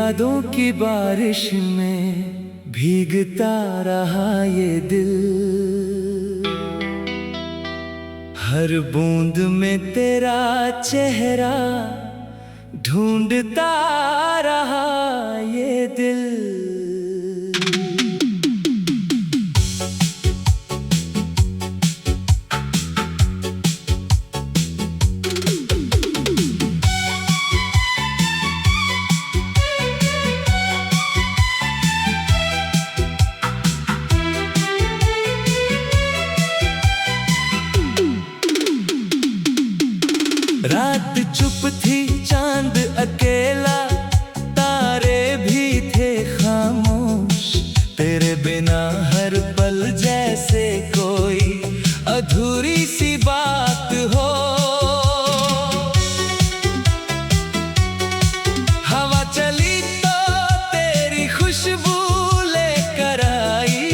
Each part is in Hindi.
यादों की बारिश में भीगता रहा ये दिल। हर बूंद में तेरा चेहरा ढूंढता रहा ये दिल। रात चुप थी, चांद अकेला, तारे भी थे खामोश। तेरे बिना हर पल जैसे कोई अधूरी सी बात हो। हवा चली तो तेरी खुशबू लेकर आई,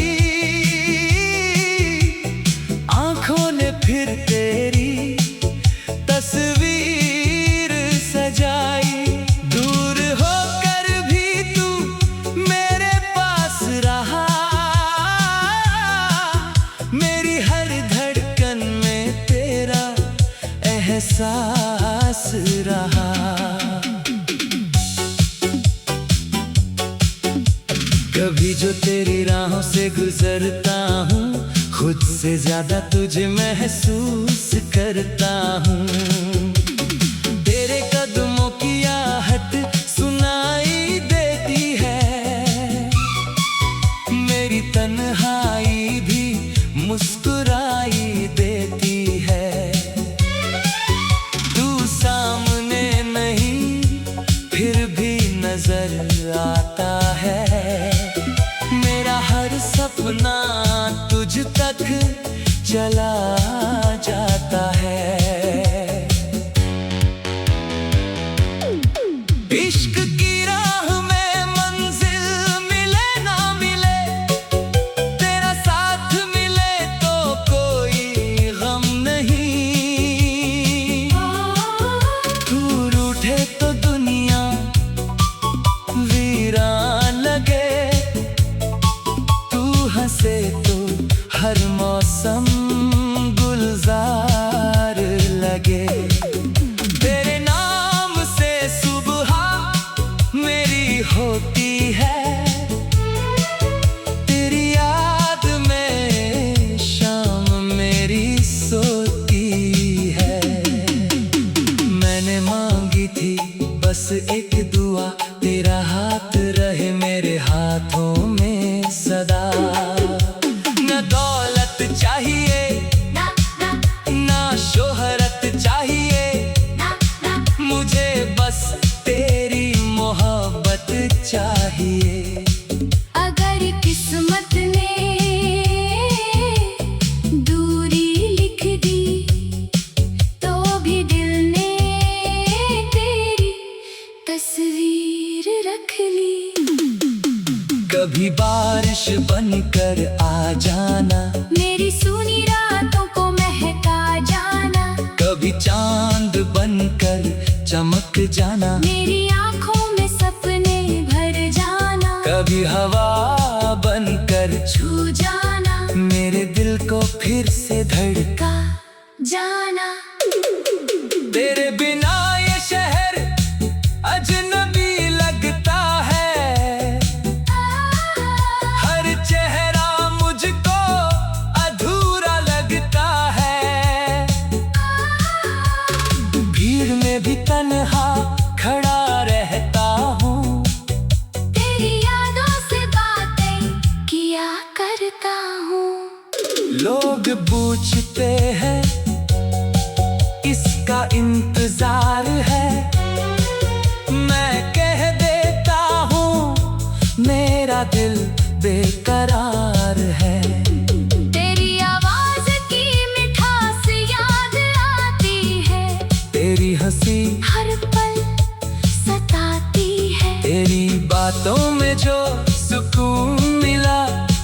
आंखों ने फिर तेरी तस्वीर सजाई। दूर होकर भी तू मेरे पास रहा, मेरी हर धड़कन में तेरा एहसास रहा। कभी जो तेरी राहों से गुजरता हूँ, खुद से ज्यादा तुझे महसूस करता हूँ। तेरे कदमों की आहट सुनाई देती है, मेरी तन्हाई भी मुस्कुराई देती है। तू सामने नहीं फिर भी नजर आता है, मेरा हर सपना तुझ तक चला जाता है। इश्क की राह में मंजिल मिले ना मिले, तेरा साथ मिले तो कोई गम नहीं। तू रूठे तो दुनिया वीरान लगे, तू हंसे तो हर मौसम गुलजार लगे। तेरे नाम से सुबह मेरी होती है, तेरी याद में शाम मेरी सोती है। मैंने मांगी थी बस एक दुआ, तेरा हाथ रहे मेरे हाथों में सदा। न दौलत चाहिए ना शोहरत चाहिए, मुझे बस तेरी मोहब्बत चाहिए। अगर किस्मत ने दूरी लिख दी, तो भी दिल ने तेरी तस्वीर रख ली। कभी बारिश बनकर आ जाना, मेरी सूनी रातों को महका जाना। कभी चांद बनकर चमक जाना, मेरी आंखों में सपने भर जाना। कभी हवा बनकर छू जाना, मेरे दिल को फिर से धड़का का जाना। तेरे बिना ये शहर अजनबी लगता है, हर चेहरा मुझको अधूरा लगता है। भीड़ में भी तन्हा खड़ा रहता हूँ, तेरी यादों से बातें किया करता हूँ। लोग पूछते हैं इसका इंतजार है, मैं कह देता हूँ मेरा दिल बेकरार है। तेरी आवाज की मिठास याद आती है, तेरी हंसी हर पल सताती है। तेरी बातों में जो सुकून मिला,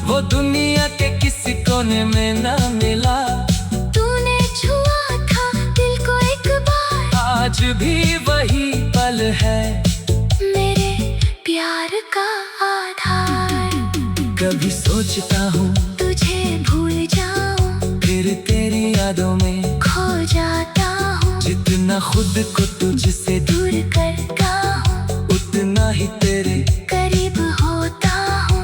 वो दुनिया के किसी कोने में ना मिला। तूने छुआ था दिल को एक बार, आज भी वही पल है मेरे प्यार कभी सोचता हूँ तुझे भूल जाऊं, फिर तेरी यादों में खो जाता हूँ। जितना खुद को तुझसे दूर करता हूँ, उतना ही तेरे करीब होता हूँ।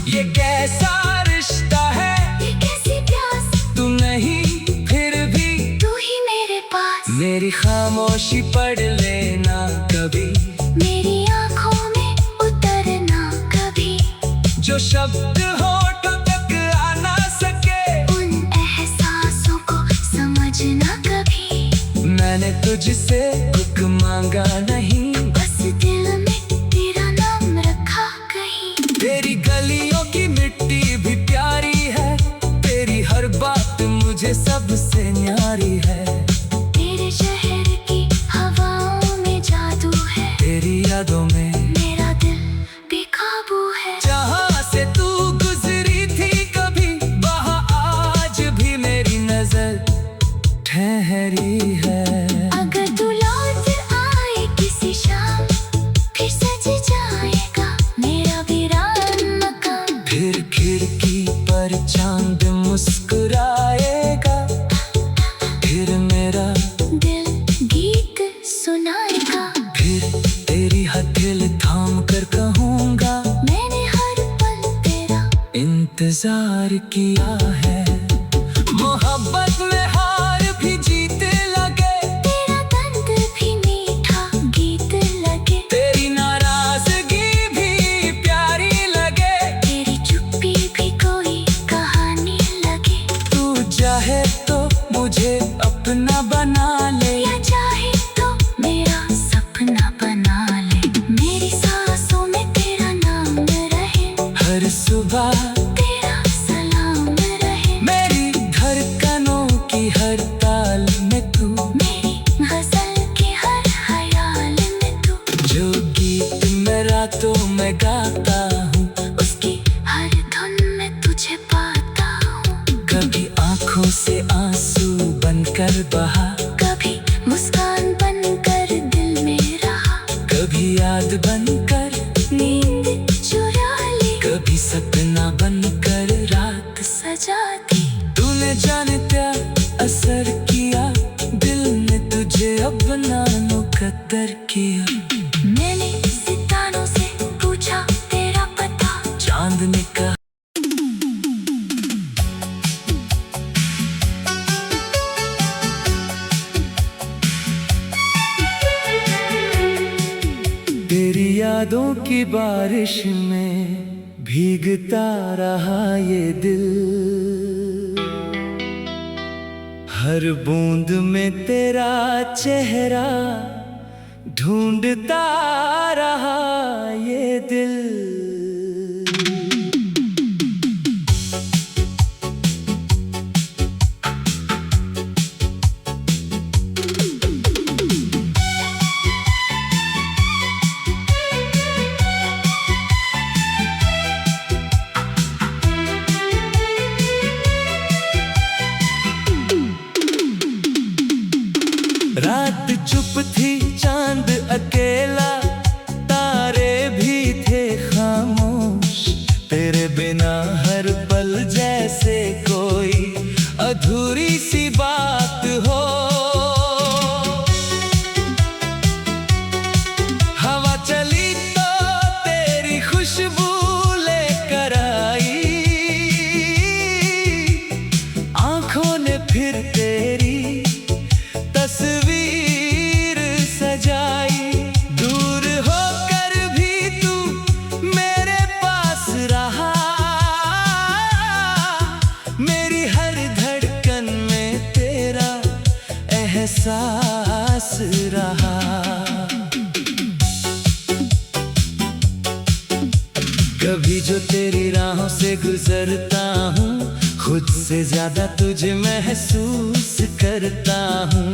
ये कैसा रिश्ता है, ये कैसी प्यास, तू नहीं फिर भी तू ही मेरे पास। मेरी खामोशी पढ़ लेना कभी, मेरी आँखों में उतरना कभी। जो शब्द होठों तक आ ना सके, उन एहसासों को समझना कभी। मैंने तुझसे कुछ मांगा नहीं, बस दिल में तेरा नाम रखा कहीं। तेरी गलियों की मिट्टी भी प्यारी है, तेरी हर बात मुझे सबसे न्यारी है। तेरे शहर की हवाओं में जादू है, तेरी यादों में मेरा दिल बेकाबू है। जहाँ से तू गुजरी थी कभी, वहाँ आज भी मेरी नजर ठहरी है। अगर तू लौट आए किसी शाम, फिर सज जाएगा मेरा वीरान मकान। फिर खिड़की पर चांद मुस्कुराएगा, फिर मेरा दिल गीत सुनाएगा। फिर तेरी हथेली थाम कर कहूँगा, मैंने हर पल तेरा इंतजार किया है। मोहब्बत में हार भी जीते लगे, तेरा दर्द भी मीठा गीत लगे। तेरी नाराजगी भी प्यारी लगे, तेरी चुप्पी भी कोई कहानी लगे। तू चाहे तो मुझे अपना बना ले, या चाहे तो मेरा सपना बना ले। मेरी सांसों में तेरा नाम रहे, हर सुबह तेरा सलाम रहे। मेरी धड़कनों की हर ताल में तू, मेरी गजल के हर ख्याल में तू। जो गीत मैं रातों में गाता हूँ, उसकी हर धुन में तुझे पाता हूँ। कभी आंखों से आंसू बनकर बहा, कभी मुस्कान बनकर दिल में रहा। कभी याद बनकर नींद चुरा ली, कभी सपना बनकर रात सजाती। तूने जाने क्या असर किया, दिल ने तुझे अपना मुकद्दर किया। मैंने सितारों से पूछा तेरा पता, चांद ने कहा तेरी यादों की बारिश में भीगता रहा ये दिल, हर बूंद में तेरा चेहरा ढूंढता रहा ये दिल। रात चुप थी, चांद अकेला, तारे भी थे खामोश। तेरे बिना हर पल जैसे कोई अधूरी सी बात हो। हवा चली तो तेरी खुशबू लेकर आई, आंखों ने फिर तेरी तस्वीर सजाई। दूर होकर भी तू मेरे पास रहा, मेरी हर धड़कन में तेरा एहसास रहा। कभी जो तेरी राहों से गुजरता हूँ, खुद से ज्यादा तुझे महसूस करता हूँ।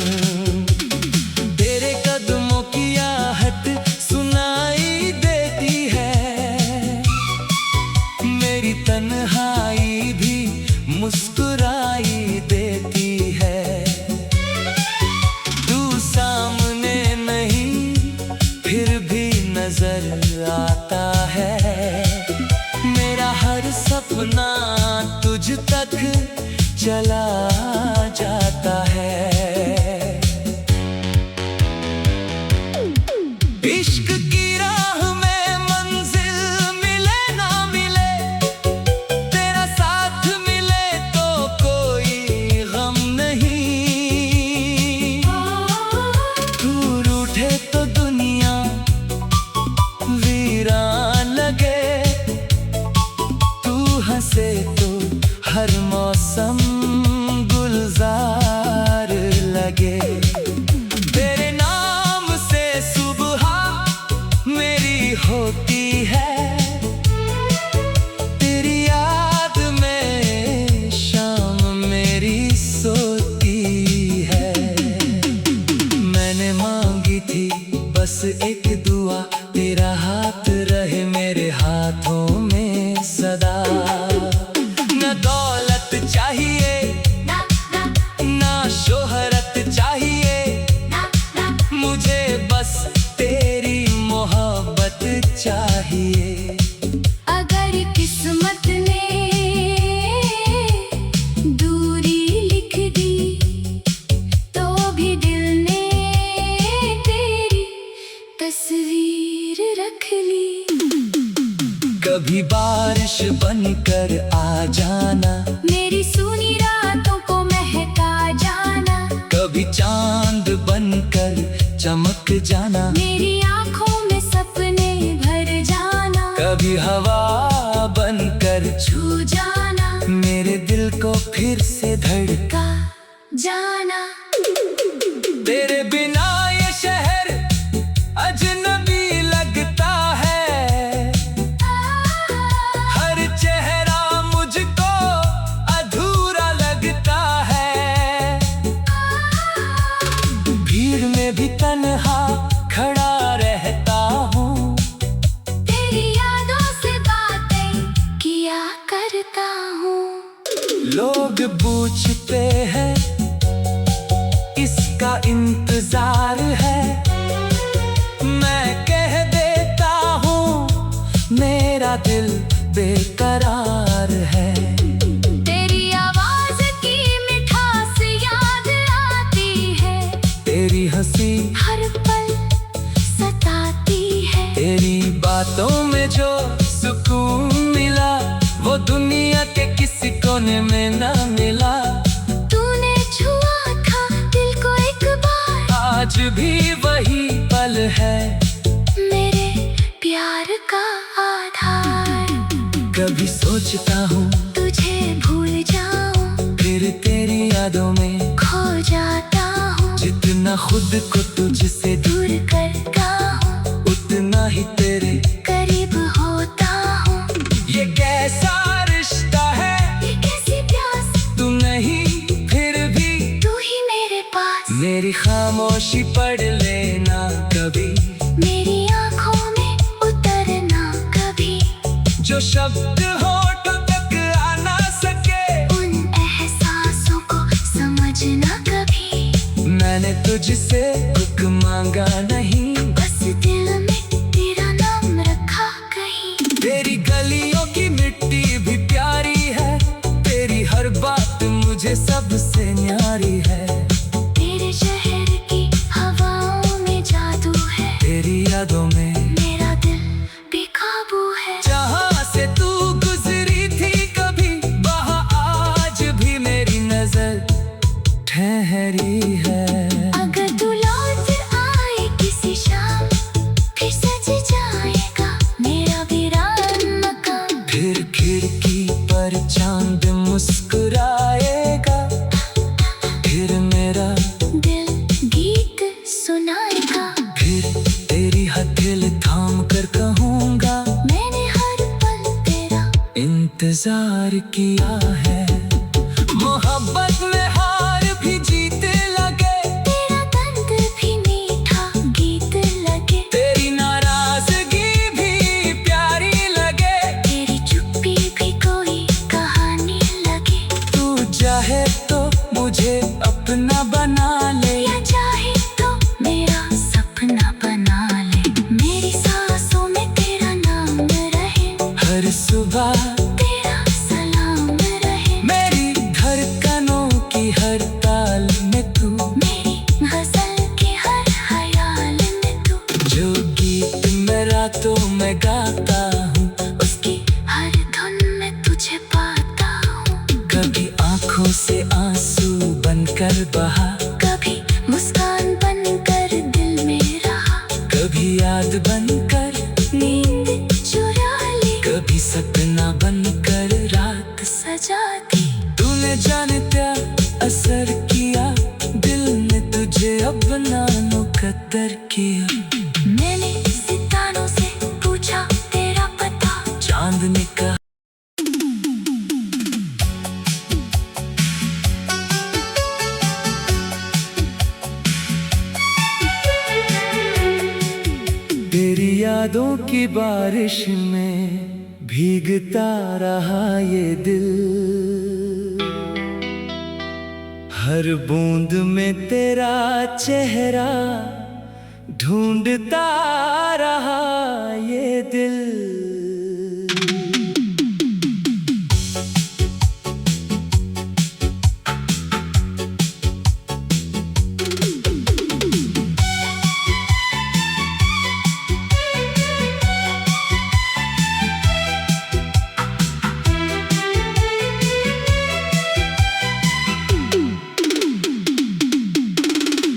तेरे कदमों की आहट सुनाई देती है, मेरी तन्हाई भी मुस्कुराई देती है। तू सामने नहीं फिर भी नजर आता है, मेरा हर चला जाता है। इश्क की राह में मंजिल मिले ना मिले, तेरा साथ मिले तो कोई गम नहीं। दूर उठे तो दुनिया वीरान लगे, तू हंसे तो हर मौसम गुलजार लगे। तेरे नाम से सुबह मेरी होती है, तेरी याद में शाम मेरी सोती है। मैंने मांगी थी बस एक दुआ, तेरा हाथ रहे मेरे हाथों में सदा। न दौलत चाहिए ना शोहरत चाहिए, मुझे बस तेरी मोहब्बत चाहिए। अगर किस्मत ने दूरी लिख दी तो भी दिल ने तेरी तस्वीर रख ली। कभी बारिश बनकर आ जाना, मेरी सूनी रातों को महका जाना। कभी चांद बनकर चमक जाना, मेरी आंखों में सपने भर जाना। कभी हवा बनकर छू जाना, मेरे दिल को फिर से धड़का जाना। तेरे बिना ये शहर अजनबी लगता है, हर चेहरा मुझको अधूरा लगता है। भीड़ में भी तन्हा खड़ा रहता हूँ, तेरी यादों से बातें किया करता हूँ। लोग पूछते हैं इसका इंतजार है, मैं कह देता हूँ मेरा दिल बेकरार है। तेरी आवाज की मिठास याद आती है, तेरी हंसी हर पल सताती है। तेरी बातों में जो सुकून मिला, वो दुनिया के किसी कोने में ना मिला। तूने छुआ था दिल को एक बार, आज भी वही पल है मेरे प्यार का आधार। कभी सोचता हूँ तुझे भूल जाऊं, फिर तेरी यादों में खो जाता हूँ। जितना खुद को तुझसे दूर करता हूँ, उतना ही तेरे करीब होता हूँ। ये कैसा रिश्ता है, ये कैसी प्यास, तू नहीं फिर भी तू ही मेरे पास। मेरी खामोशी पढ़ लेना कभी, मेरी आंखों में उतरना कभी। जो शब्द होठों तक आ ना सके, उन एहसासों को समझना कभी। मैंने तुझसे कुछ मांगा नहीं, बस दिल में तेरा नाम रखा कहीं। तेरी गलियों की मिट्टी भी प्यारी है, तेरी हर बात मुझे सबसे न्यारी है। तेरे शहर की हवाओं में जादू है, तेरी यादों में मेरा दिल बेकाबू है। जहाँ से तू गुजरी थी कभी, वहाँ आज भी मेरी नजर ठहरी है। अगर तू लौट आए किसी शाम, फिर सज जाएगा मेरा वीरान मकान। फिर खिड़की पर चांद मुस्कुराएगा, फिर मेरा दिल गीत सुनाएगा। फिर तेरी हथेली थाम कर कहूँगा, मैंने हर पल तेरा इंतजार किया है। मोहब्बत में हार भी जीत लगे, तेरा दर्द भी मीठा गीत लगे। तेरी नाराजगी भी प्यारी लगे, तेरी चुप्पी भी कोई कहानी लगे। तू चाहे तो मुझे अपना बना ले, या चाहे तो मेरा सपना बना ले। मेरी सांसों में तेरा नाम रहे, हर सुबह तेरा सलाम रहे। मेरी धड़कन आंखों से आंसू बनकर बहा, कभी मुस्कान बनकर दिल में रहा, कभी याद बनकर नींद चुरा ली, कभी सपना बनकर रात सजा दी। तूने जाने क्या असर किया, दिल ने तुझे अपना मुकद्दर किया। मैंने सितारों से पूछा तेरा पता, चांद ने कहा तेरी यादों की बारिश में भीगता रहा ये दिल, हर बूंद में तेरा चेहरा ढूंढता रहा ये दिल।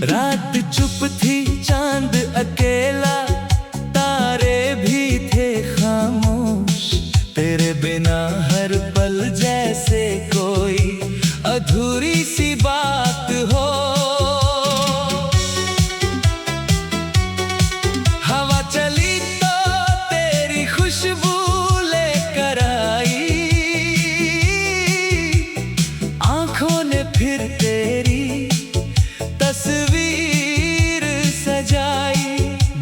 रात चुप थी, चांद अकेला, तारे भी थे खामोश। तेरे बिना हर पल जैसे कोई अधूरी सी बात हो। हवा चली तो तेरी खुशबू लेकर आई, आंखों ने फिर तेरी तस्वीर सजाई।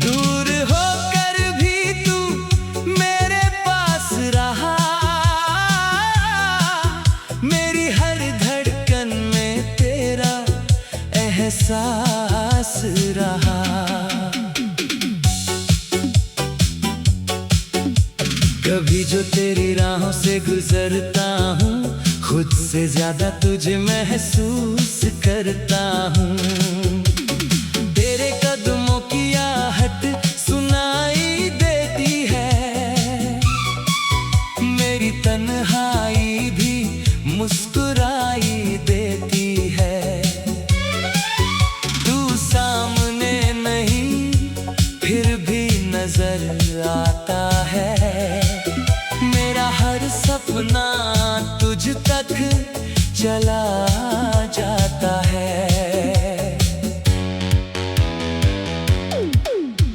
दूर होकर भी तू मेरे पास रहा, मेरी हर धड़कन में तेरा एहसास रहा। कभी जो तेरी राहों से गुजरता हूँ, खुद से ज्यादा तुझे महसूस करता हूँ। तेरे कदमों की आहट सुनाई देती है, मेरी तन्हाई भी मुस्कुराई देती है। तू सामने नहीं फिर भी नजर आता है, मेरा हर सपना तुझ तक चला जाता है।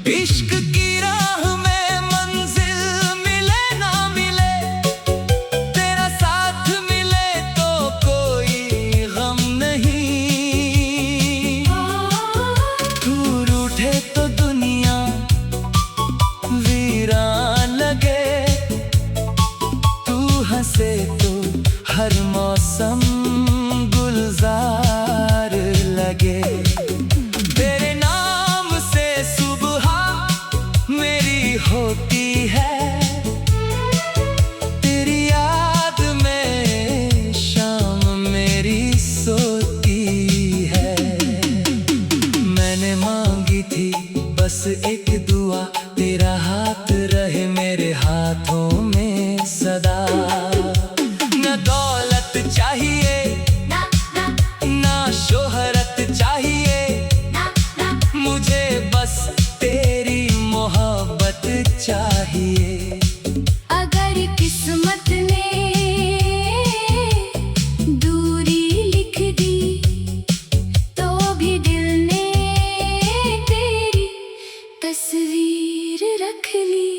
इश्क की राह में मंजिल मिले ना मिले, तेरा साथ मिले तो कोई गम नहीं। तू रूठे तो दुनिया वीरान लगे, तू हंसे तो हर मौसम गुलजार लगे। तेरे नाम से सुबह मेरी होती है, तेरी याद में शाम मेरी सोती है। मैंने मांगी थी बस एक दुआ, तेरा हाथ रहे मेरे हाथों में सदा। न दौलत चाहिए ना शोहरत चाहिए, मुझे बस तेरी मोहब्बत चाहिए। अगर किस्मत ने दूरी लिख दी, तो भी दिल ने तेरी तस्वीर रख ली।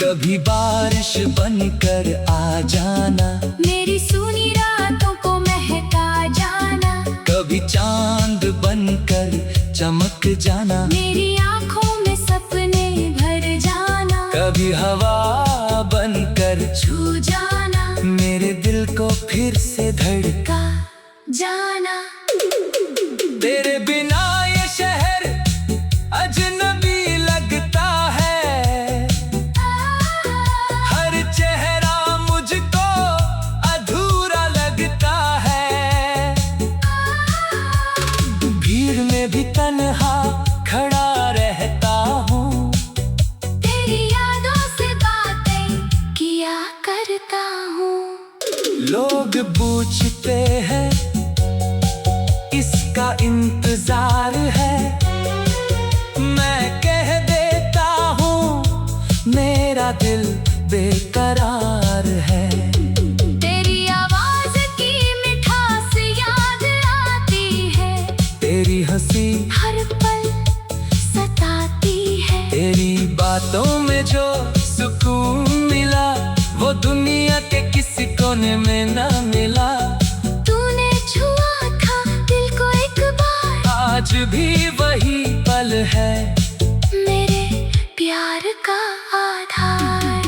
कभी बारिश बनकर आ जाना, मेरी सूनी रातों को महका जाना, कभी चांद बनकर चमक जाना, मेरी आंखों में सपने भर जाना, कभी हवा बनकर छू जाना, मेरे दिल को फिर से धड़का जाना। तेरे बिना ये शहर अजनबी लगता है, हर चेहरा मुझको अधूरा लगता है। भीड़ में भी तन्हा खड़ा रहता हूँ, तेरी यादों से बातें किया करता हूँ। लोग पूछते हैं इसका इंतजार है, मैं कह देता हूँ मेरा दिल बेकरार है। तेरी आवाज की मिठास याद आती है, तेरी हंसी हर पल सताती है। तेरी बातों में जो सुकून मिला वो दुनिया के किसी कोने में ना मिला। तूने छुआ था दिल को एक बार, आज भी वही पल है मेरे प्यार का आधार।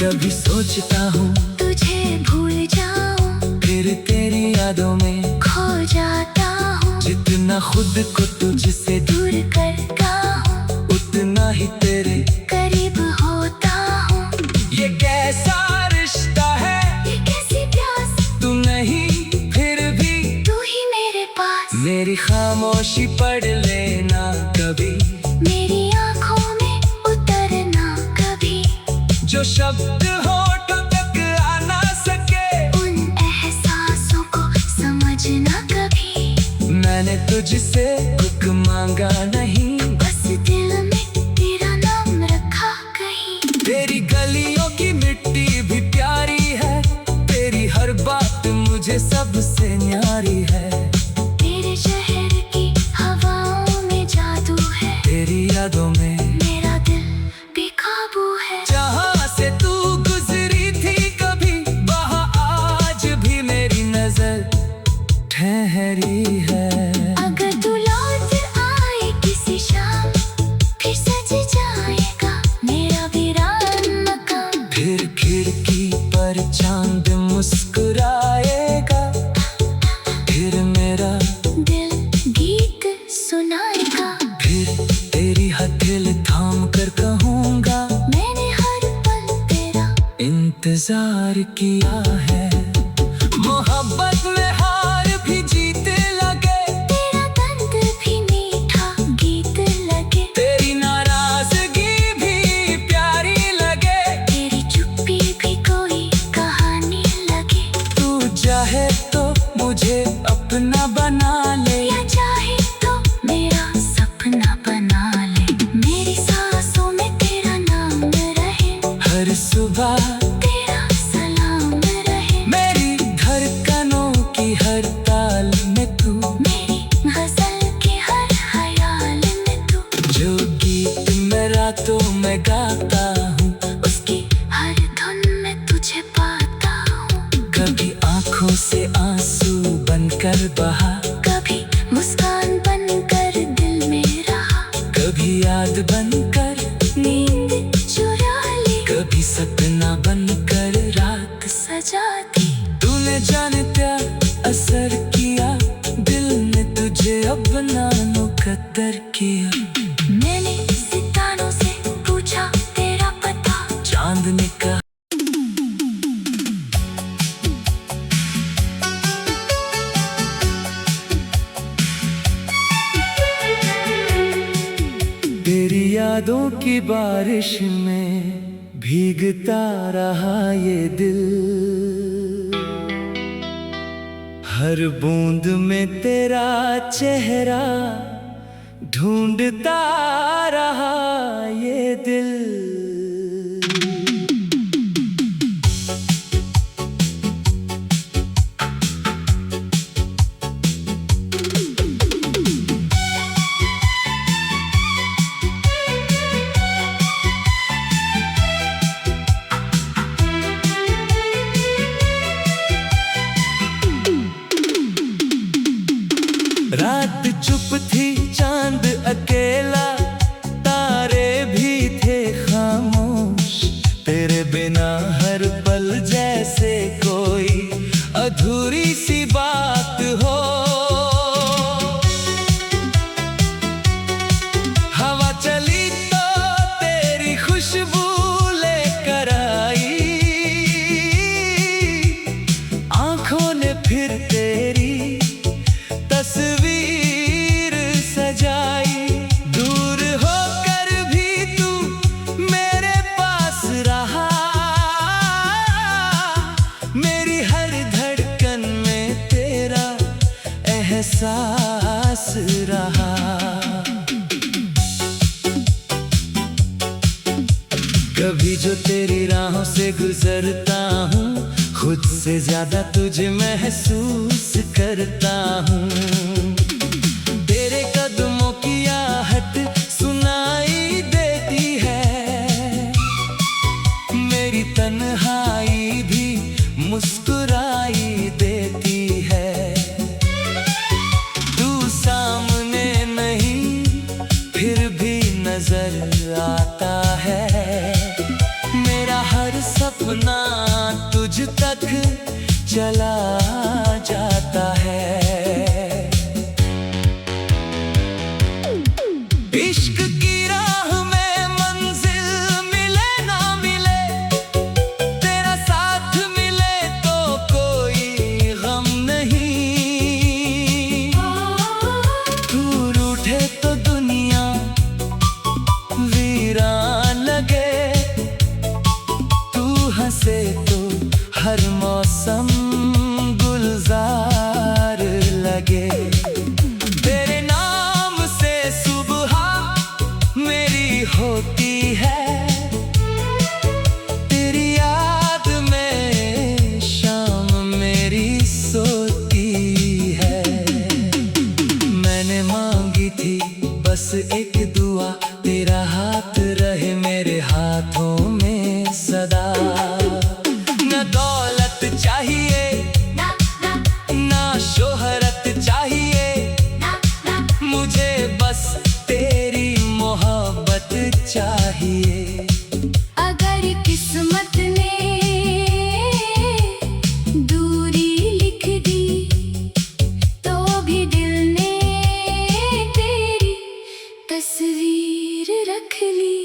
कभी सोचता हूँ तुझे भूल जाऊं, फिर तेरी यादों में खो जाता हूँ। जितना खुद को तुझसे दूर करता हूँ, उतना ही तेरे करीब होता हूँ। ये कैसा रिश्ता है, ये कैसी प्यास, तू नहीं फिर भी तू ही मेरे पास। मेरी खामोशी पढ़ लेना कभी, मेरी आंखों में उतरना कभी। जो शब्द होठों तक आ ना सके उन एहसासों को समझना कभी। मैंने तुझसे कुछ मांगा नहीं, बस दिल में तेरा नाम रखा कहीं। तेरी गलियों की मिट्टी भी प्यारी है, तेरी हर बात मुझे सबसे न्यारी है। तेरे शहर की हवाओं में जादू है, तेरी यादों में मेरा दिल बेकाबू है। जहाँ से तू गुजरी थी कभी, वहाँ आज भी मेरी नजर ठहरी है। अगर तू लौट आए किसी शाम, फिर सज जाएगा मेरा वीरान मकान। फिर खिड़की पर चांद मुस्कुराएगा, फिर मेरा दिल गीत सुनाएगा। फिर तेरी हथेली थाम कर कहूँगा मैंने हर पल तेरा इंतजार किया है। मोहब्बत में हार भी जीते लगे, तेरा दर्द भी मीठा गीत लगे। तेरी नाराजगी भी प्यारी लगे, तेरी चुप्पी भी कोई कहानी लगे। तू चाहे तो मुझे अपना बना ले, या चाहे तो मेरा सपना बना ले। मेरी सांसों में तेरा नाम रहे, हर सुबह तेरा सलाम रहे। मेरी धड़कनों की हर ताल में तू, मेरी गजल के हर ख्याल में तू। जो गीत मैं रातों में गाता हूँ, उसकी हर धुन में तुझे पाता हूँ। कभी आंखों से आंसू बनकर बहा, कभी मुस्कान बनकर दिल में रहा। कभी याद बनकर नींद चुरा ली, कभी सपना बनकर रात सजाती। तूने जाने क्या असर किया, दिल ने तुझे अपना मुकद्दर किया। मैंने सितारों से पूछा तेरा पता, चांद ने कहा तेरी यादों की बारिश में भीगता रहा ये दिल, हर बूंद में तेरा चेहरा ढूंढता रहा ये दिल। रात चुप थी, चांद अकेला, तारे भी थे खामोश। तेरे बिना हर पल जैसे कोई अधूरी सी बात हो। हवा चली तो तेरी खुशबू लेकर आई, आंखों ने फिर तेरी तस्वीर सजाई। दूर होकर भी तू मेरे पास रहा, मेरी हर एहसास रहा। कभी जो तेरी राहों से गुजरता हूँ, खुद से ज्यादा तुझे महसूस करता हूँ। तेरे कदमों की आहट सुनाई देती है, मेरी तन्हाई भी मुस्कुराई देती है। तू सामने नहीं फिर भी नजर आता है, मेरा हर सपना तुझ तक चला जाता है। इश्क की राह में मंजिल मिले ना मिले, तेरा साथ मिले तो कोई गम नहीं। तू रूठे तो दुनिया वीरान लगे, तू हंसे तो हर मौसम गुलजार लगे। तेरे नाम से सुबह मेरी होती है, तेरी याद में शाम मेरी सोती है। मैंने मांगी थी बस एक दुआ, तेरा हाथ रहे मेरे हाथों में सदा। न दौलत चाहिए ना शोहरत चाहिए, मुझे बस तेरी मोहब्बत चाहिए। अगर किस्मत ने दूरी लिख दी, तो भी दिल ने तेरी तस्वीर रख ली।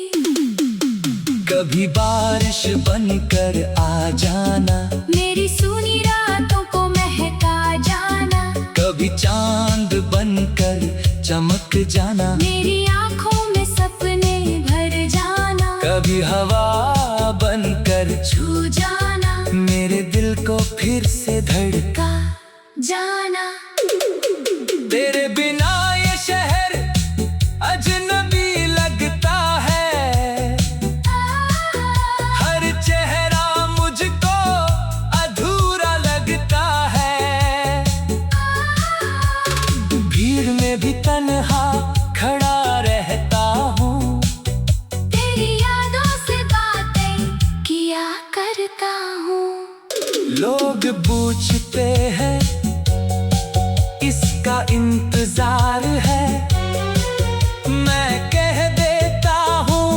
कभी बारिश बनकर आ जाना, मेरी सूनी रातों को महका जाना। कभी चांद बनकर चमक जाना, मेरी आंखों में सपने भर जाना। कभी हवा बनकर छू जाना, मेरे दिल को फिर से धड़का जाना। तेरे बिना ये शहर अजनबी लगता है, हर चेहरा मुझको अधूरा लगता है। भीड़ में भी तन्हा खड़ा रहता हूँ, तेरी यादों से बातें किया करता हूँ। लोग पूछते हैं इसका इंतजार है, मैं कह देता हूँ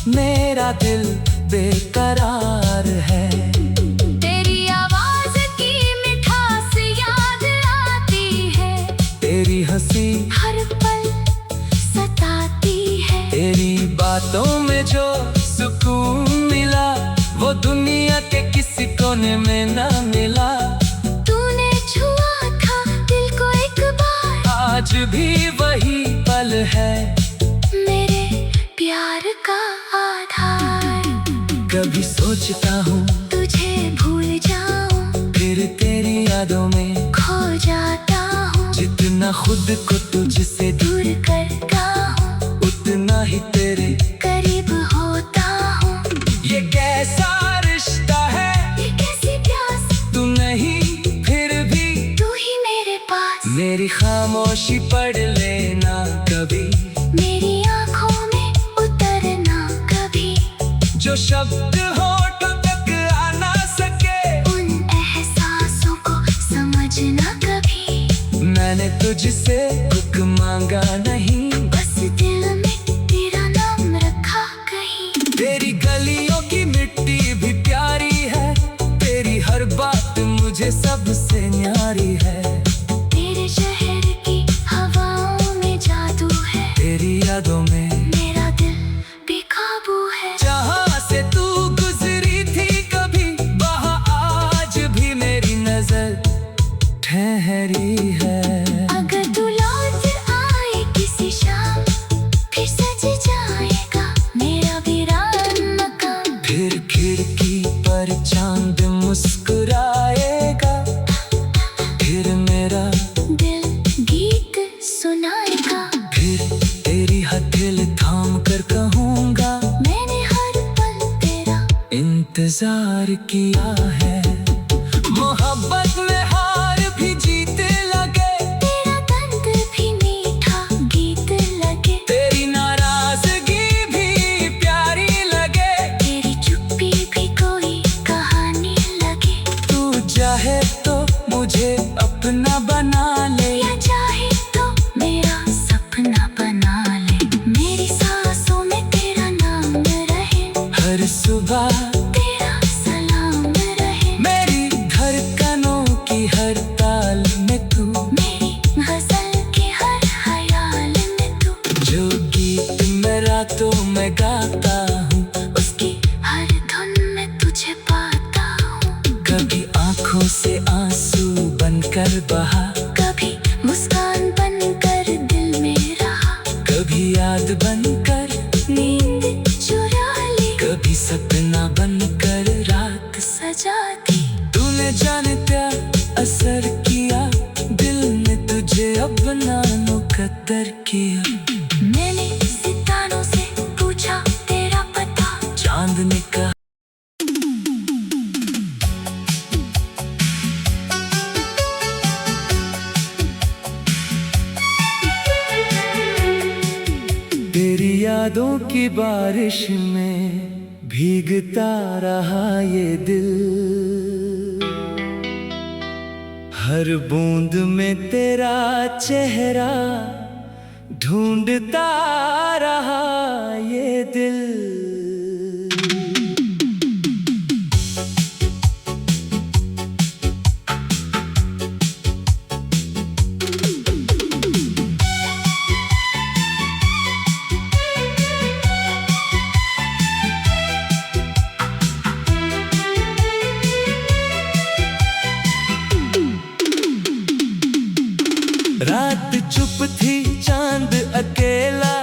मेरा दिल बेकरार है। तेरी आवाज की मिठास याद आती है, तेरी हंसी हर पल सताती है। तेरी बातों में जो सुकून मिला, वो दुनिया के किसी कोने में ना मिला। तूने छुआ था दिल को एक बार, आज भी वही पल है मेरे प्यार का आधार। कभी सोचता हूँ तुझे भूल जाऊं, फिर तेरी यादों में खो जाता हूँ। जितना खुद को तुझसे दूर करता हूँ, उतना ही तेरे करीब होता हूँ। ये कैसा रिश्ता है, ये कैसी प्यास, तू नहीं फिर भी तू ही मेरे पास। मेरी खामोशी पढ़ लेना कभी, मेरी आंखों में उतरना कभी। जो शब्द होठों तक आ ना सके, उन एहसासों को समझना कभी। मैंने तुझसे कुछ मांगा नहीं, बस दिल में तेरा नाम रखा कहीं। तेरी गलियों की मिट्टी भी प्यारी है, तेरी हर बात मुझे सबसे न्यारी है। तेरे शहर की हवाओं में जादू है, तेरी यादों में मेरा दिल बेकाबू है। जहाँ से तू गुजरी थी कभी, वहाँ आज भी मेरी नजर ठहरी है। अगर तू लौट आए किसी शाम, फिर सज जाएगा मेरा वीरान मकान। फिर खिड़की पर चांद मुस्कुराएगा, फिर मेरा दिल प्यार किया है। मोहब्बत में हार भी जीते लगे, तेरा दर्द भी मीठा गीत लगे, तेरी नाराजगी भी प्यारी लगे, तेरी चुप्पी भी कोई कहानी लगे। तू चाहे तो मुझे अपना बना ले, या चाहे तो मेरा सपना बना ले। मेरी सांसों में तेरा नाम रहे, हर सुबह तेरा सलाम रहे। मेरी धड़कनों की हर ताल में तू, मेरी गजल के हर ख्याल में तू, जो गीत मैं रातों में गाता हूँ, उसकी हर धुन में तुझे पाता हूँ। कभी आंखों से आंसू बनकर बहा, कभी मुस्कान बनकर दिल में रहा, कभी याद बनकर, नींद चुरा ली, कभी सपना बनकर रात सजा दी। तूने जाने क्या असर किया, दिल ने तुझे अपना मुकद्दर किया। मैंने सितारों से पूछा तेरा पता, चांद ने कहा तेरी यादों की बारिश में भीगता रहा ये दिल, हर बूंद में तेरा चेहरा ढूंढता रहा ये दिल। रात चुप थी, चांद अकेला,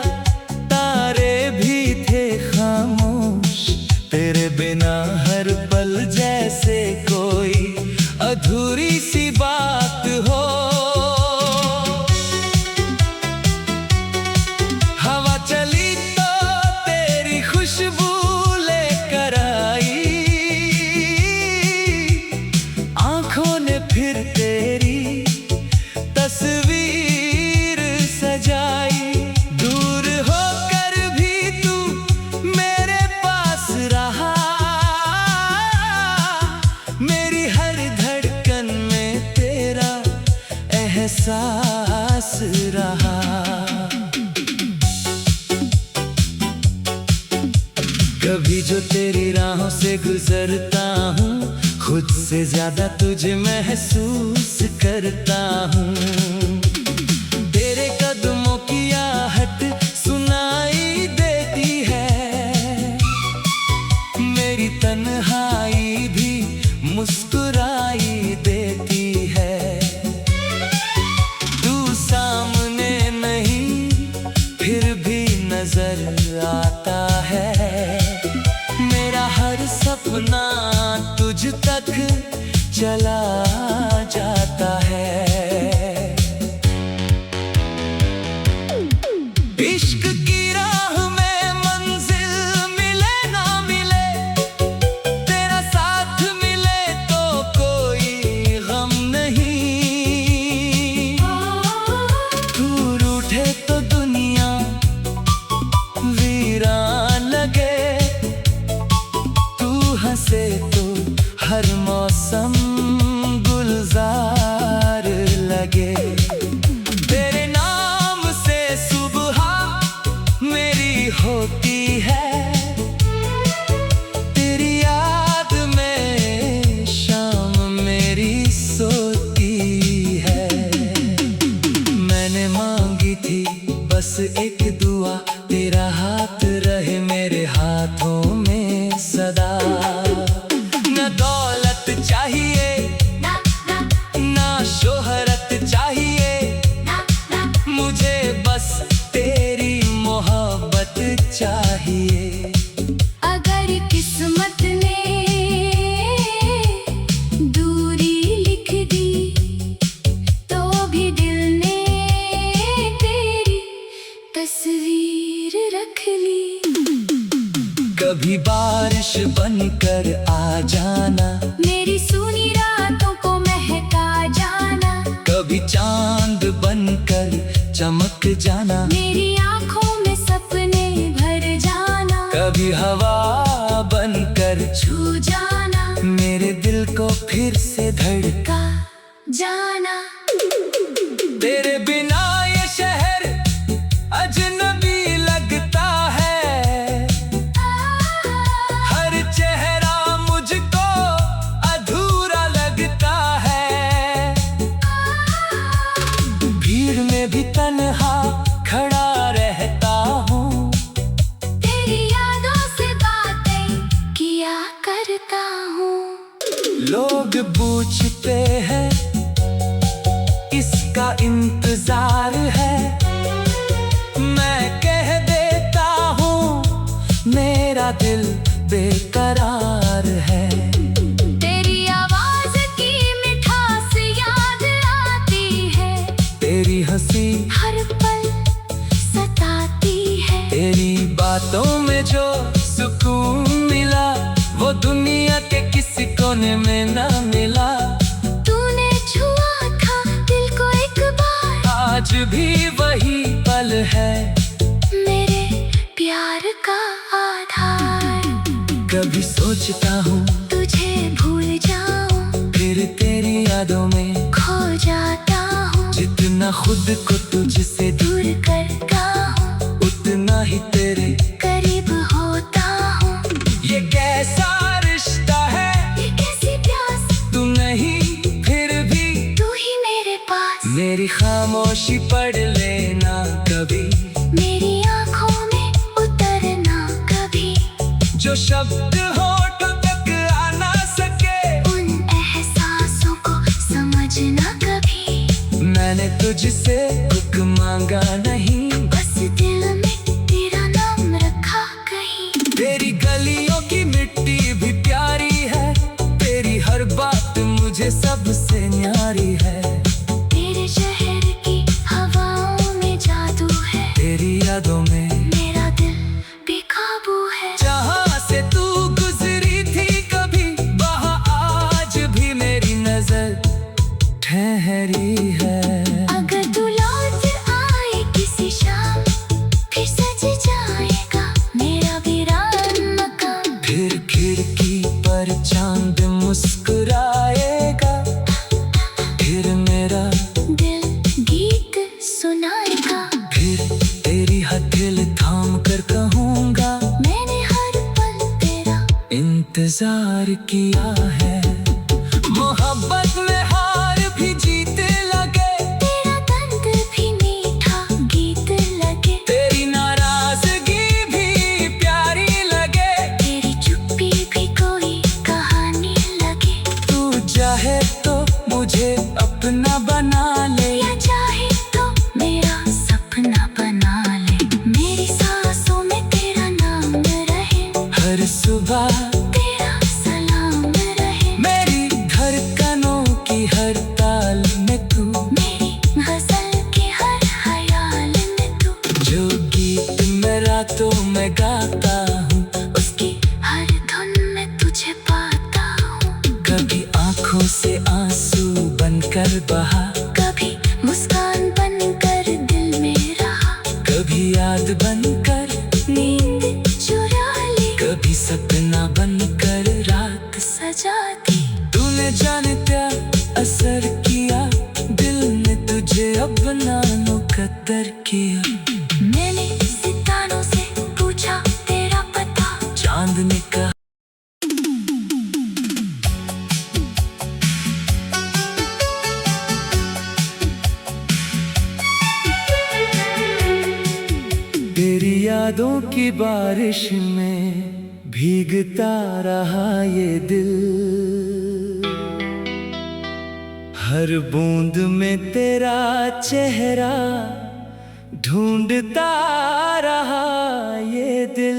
तारे भी थे खामोश, तेरे बिना हर पल जैसे कोई अधूरी सी बात हो। हवा चली तो तेरी खुशबू लेकर आई, आंखों ने फिर तेरी तस्वीर सजाई। दूर होकर भी तू मेरे पास रहा, मेरी हर धड़कन में तेरा एहसास रहा। कभी जो तेरी राहों से गुजरता हूँ, खुद से ज्यादा तुझे महसूस करता हूँ। तेरे कदमों की आहट सुनाई देती है, मेरी तन्हाई भी मुस्कुराई देती है। तू सामने नहीं फिर भी नजर आता है, मेरा हर सपना तुझ तक चला जाता है। इश्क की राह में मंजिल मिले ना मिले, तेरा साथ मिले तो कोई गम नहीं। तू रूठे तो दुनिया वीरान लगे, तू हंसे तो हर मौसम गुलजार कर आ जाना, मेरी सूनी रातों को महका जाना, कभी चांद बनकर चमक जाना, मेरी आंखों में सपने भर जाना, कभी हवा बनकर छू जाना, मेरे दिल को फिर से धड़का का जाना। तेरे बिना ये शहर अजनबी लगता है, हर चेहरा मुझको अधूरा लगता है, भीड़ में भी तन्हा खड़ा रहता हूँ, तेरी यादों से बातें किया करता हूँ। लोग पूछते हैं इसका इंतजार है, मैं कह देता हूँ मेरा दिल बेकरार है। तेरी आवाज की मिठास याद आती है, तेरी हंसी हर पल सताती है, तेरी बातों में जो सुकून मिला वो दुनिया के किसी कोने में ना मिला। तूने छुआ था दिल को एक बार, आज भी वही पल है मेरे प्यार का आधार। कभी सोचता हूँ तुझे भूल जाऊं, फिर तेरी यादों में खो जाता हूँ, जितना खुद को तुझसे दूर करता हूँ, उतना ही तेरे करीब होता हूँ। ये कैसा रिश्ता है, ये कैसी प्यास, तू नहीं फिर भी तू ही मेरे पास, मेरी खामोशी पढ़ लेना कभी, मेरी आंखों में उतरना कभी, जो शब्द होठों तक आ ना सके, उन एहसासों को समझना कभी। मैंने तुझसे कुछ मांगा नहीं, बस दिल में तेरा नाम रखा कहीं। तेरी गलियों की मिट्टी भी प्यारी है, तेरी हर बात मुझे सबसे न्यारी है, तेरे शहर की हवाओं में जादू है, तेरी यादों में मेरा दिल बेकाबू है। जहाँ से तू गुजरी थी कभी, वहाँ आज भी मेरी नजर ठहरी है। अगर तू लौट आए किसी शाम, फिर सज जाएगा मेरा वीरान मकान, फिर खिड़की पर चांद मुस्कुराएगा, फिर मेरा दिल गीत सुनाएगा, फिर तेरी हथेली थाम कर कहूँगा मैंने हर पल तेरा इंतजार किया है। मोहब्बत में हार भी जीते लगे, तेरा दर्द भी मीठा गीत लगे, तेरी नाराजगी भी प्यारी लगे, तेरी चुप्पी भी कोई कहानी लगे, तू चाहे तो मुझे अपना बना ले, या चाहे तो मेरा सपना बना ले, मेरी सांसों में तेरा नाम रहे, हर सुबह तेरा सलाम रहे, मेरी धड़कनों की हर ताल में तू, मेरी गजल के हर ख्याल में तू, जो गीत मैं रातों में गाता हूँ, उसकी हर धुन में तुझे पाता हूँ, कभी आंखों से आंसू बनकर बहा, कभी मुस्कान बनकर दिल में रहा, कभी याद बनकर नींद चुरा ली, कभी सपना बनकर रात सजाती। तूने जाने क्या असर किया, दिल ने तुझे अपना मुकद्दर किया, मैंने सितारों से पूछा तेरा पता, चांद ने कहा तेरी यादों की बारिश में भीगता रहा ये दिल, हर बूंद में तेरा चेहरा ढूंढता रहा ये दिल।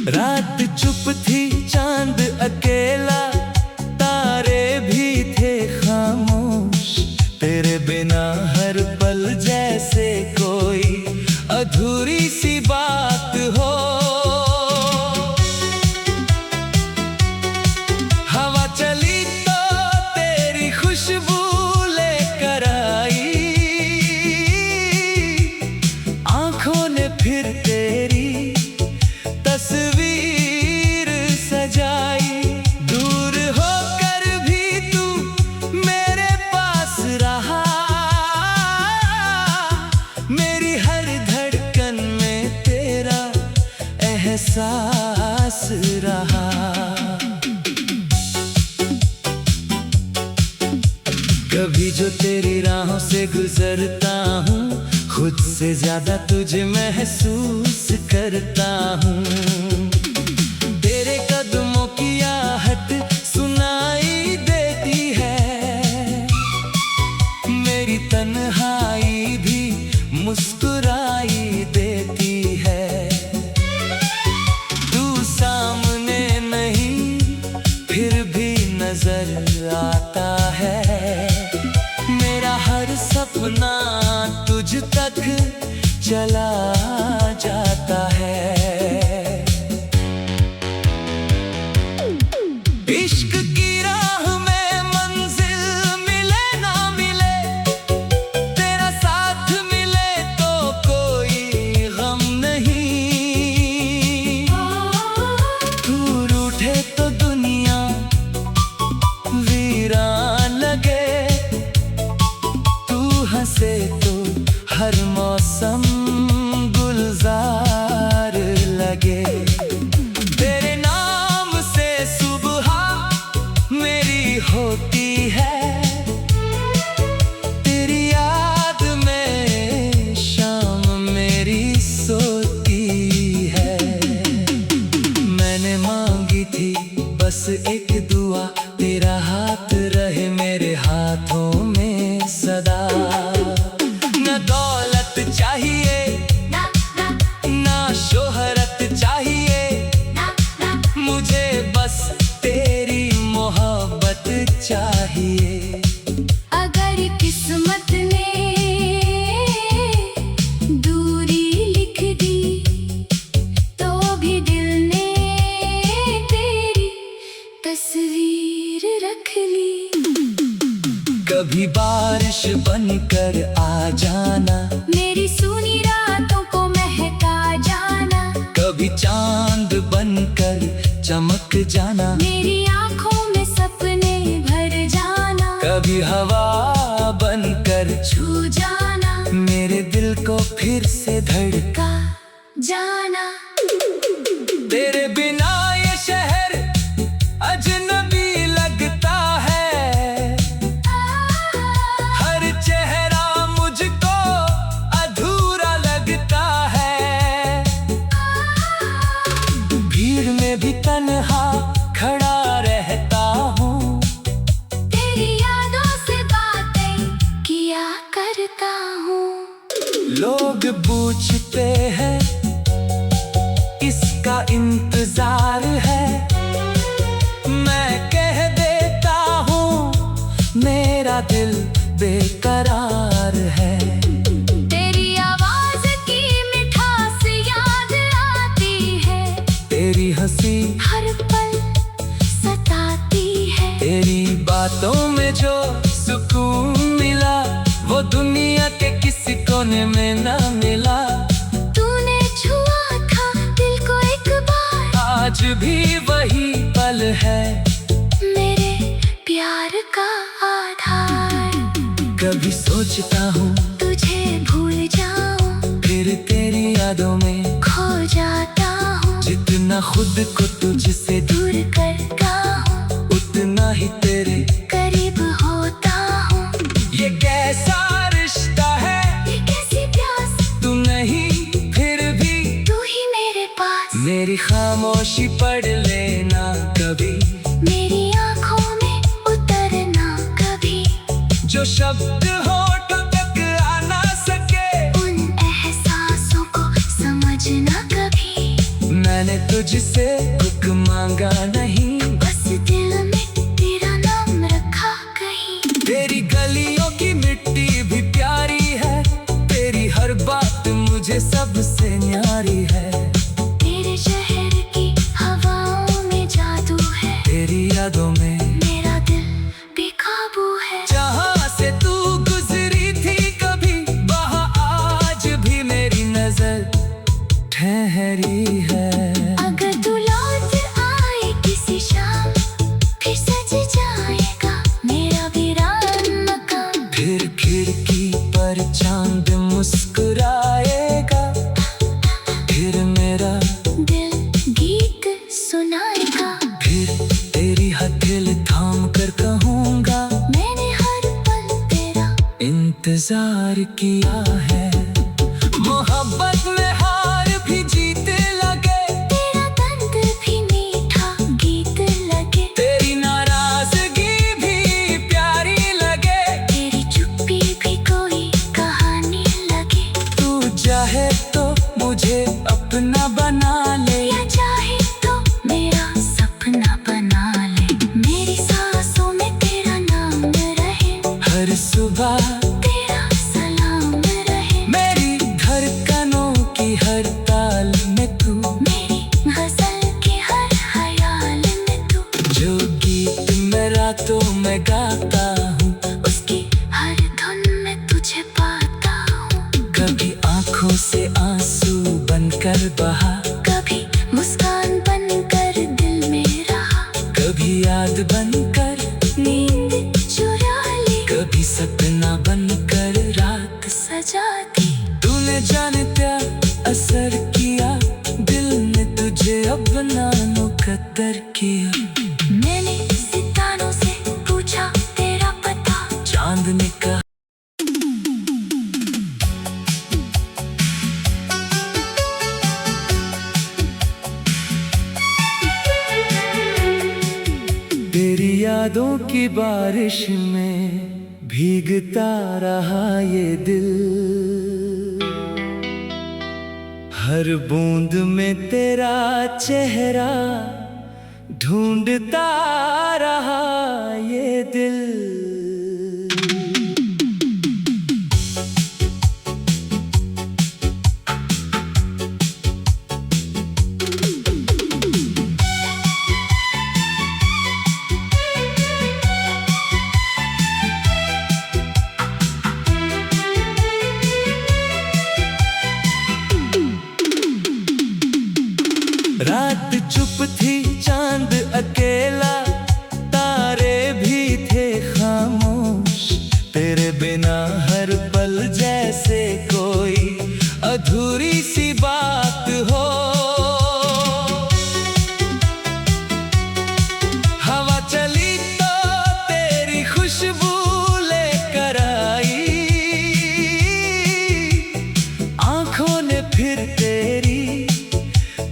रात चुप थी, चांद अकेला, तारे भी थे खामोश। तेरे बिना हर पल जैसे कोई अधूरी सी बात हो। हवा चली तो तेरी खुशबू लेकर आई, आंखों ने फिर तेरी तस्वीर सजाई। दूर होकर भी तू मेरे पास रहा, मेरी हर धड़कन में तेरा एहसास रहा। कभी जो तेरी राहों से गुजरता हूँ, खुद से ज्यादा तुझे महसूस करता हूँ। तेरे कदमों की आहट सुनाई देती है, मेरी तन्हाई भी मुस्कुराई देती है। तू सामने नहीं फिर भी नजर आता है, मेरा हर सपना तुझ तक चला जाता है। इश्क की राह में मंजिल मिले ना मिले, तेरा साथ मिले तो कोई गम नहीं। तू रूठे तो दुनिया वीरान लगे, तू हंसे तो हर मौसम गुलजार लगे। तेरे नाम से सुबह मेरी होती है, तेरी याद में शाम मेरी सोती है। मैंने मांगी थी बस एक दुआ, तेरा हाथ रहे मेरे हाथों में सदा। न दौलत चाहिए ना शोहरत चाहिए, मुझे बस तेरी मोहब्बत चाहिए। अगर किस्मत ने दूरी लिख दी, तो भी दिल ने तेरी तस्वीर रख ली। कभी बारिश बनकर आ जाना, मेरी सूनी रातों को महका जाना। कभी चांद बनकर चमक जाना, मेरी आंखों में सपने भर जाना। कभी हवा बनकर छू जाना, मेरे दिल को फिर से धड़का जाना। तेरे बिना ये शहर अजनबी लगता है, हर चेहरा मुझको अधूरा लगता है। भीड़ में भी तन्हा खड़ा रहता हूँ, तेरी यादों से बातें किया करता हूँ। लोग पूछते हैं इसका इंतजार है, मैं कह देता हूँ मेरा दिल बेकरार है। तेरी आवाज की मिठास याद आती है, तेरी हंसी हर पल सताती है। तेरी बातों में जो सुकून मिला, वो दुनिया के किसी कोने में ना मिला। तूने छुआ था दिल को एक बार, आज भी वही पल है मेरे प्यार का आधार। कभी सोचता हूँ तुझे भूल जाऊं, फिर तेरी यादों में खो जाता हूँ। जितना खुद को तुझसे दूर करता हूँ, उतना ही तेरे करीब होता हूँ। ये कैसा रिश्ता है, ये कैसी प्यास, तू नहीं फिर भी तू ही मेरे पास। मेरी खामोशी पढ़ लेना कभी, मेरी आंखों में उतरना कभी। जो शब्द होठों तक आ ना सके, उन एहसासों को समझना कभी। मैंने तुझसे कुछ मांगा नहीं, बस दिल में तेरा नाम रखा कहीं। तेरी गलियों की मिट्टी भी प्यारी है, तेरी हर बात मुझे सबसे न्यारी है। तेरे शहर की हवाओं में जादू है, तेरी यादों में मेरा दिल बेकाबू है। जहाँ से तू गुजरी थी कभी, वहाँ आज भी मेरी नजर ठहरी है। अगर तू लौट आए किसी शाम, फिर सज जाएगा मेरा वीरान मकान। फिर खिड़की पर चांद मुस्कुराएगा, फिर मेरा दिल गीत सुनाएगा। फिर तेरी हथेली थाम कर कहूँगा, मैंने हर पल तेरा इंतजार किया है। मोहब्बत में हार भी जीते लगे, तेरा दर्द भी मीठा गीत लगे। तेरी नाराजगी भी प्यारी लगे, तेरी चुप्पी भी कोई कहानी लगे। तू चाहे तो मुझे अपना बना ले, या चाहे तो मेरा सपना बना ले। मेरी सांसों में तेरा नाम रहे, हर सुबह तेरा सलाम रहे। मेरी धड़कनों की हर ताल में तू, मेरी गजल के हर ख्याल में तू। जो गीत मैं रातों में गाता हूँ, उसकी हर धुन में तुझे पाता हूँ। कभी आंखों से आंसू बनकर बहा, कभी मुस्कान बनकर दिल में रहा। कभी याद बनकर, नींद चुरा ली, कभी सपना बनकर रात सजा दी। तूने जाने क्या असर किया, दिल ने तुझे अपना मुकद्दर किया। मैंने सितारों से पूछा तेरा पता, चांद ने कहा तेरी यादों की बारिश में भीगता रहा ये दिल, हर बूंद में तेरा चेहरा ढूंढता रहा ये दिल। रात चुप थी, चांद अकेला, तारे भी थे खामोश। तेरे बिना हर पल जैसे कोई अधूरी सी बात हो। हवा चली तो तेरी खुशबू लेकर आई, आंखों ने फिर तेरी